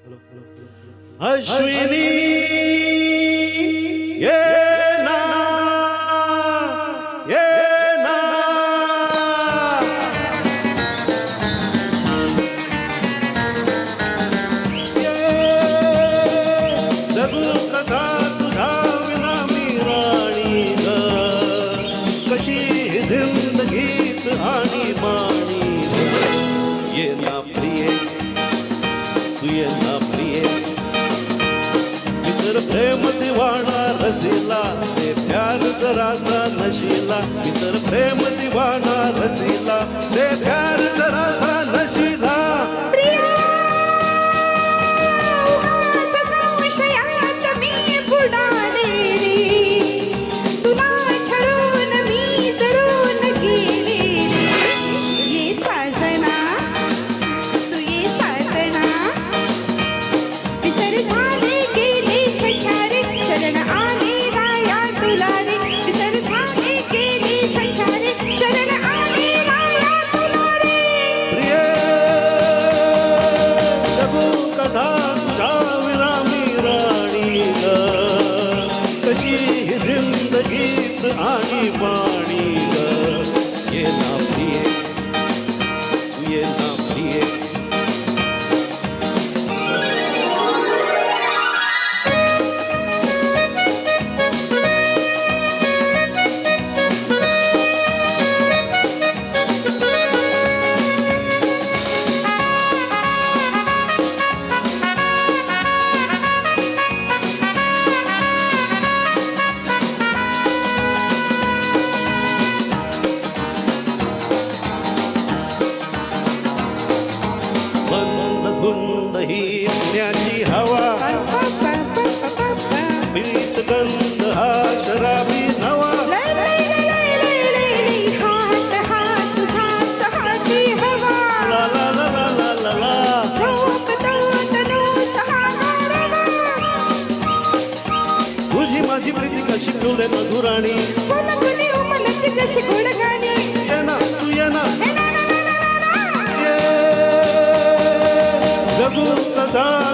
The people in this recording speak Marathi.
अश्विनी ये ना ये ना जगू कथा तुझा विना मी राणी ग कशी जिंदगीत आणि माणी ये ना प्रिये तू ये ना प्रिये प्रेम दिवाणा रसिला ते प्यार जरासा नशिला मित्र प्रेम दिवाणा रसिला ते प्यार जरासा नशिला जिंदगीत आणि पाणी ये ना प्रिये ये ना प्रिये धुंद ही पुण्याची हवा पीत गंध हा शराबी नवा ला ला ला ला ला ला ला तुझी माझी प्रीती कशी फुले मधुराणी ये ना तू ये ना जगू कसा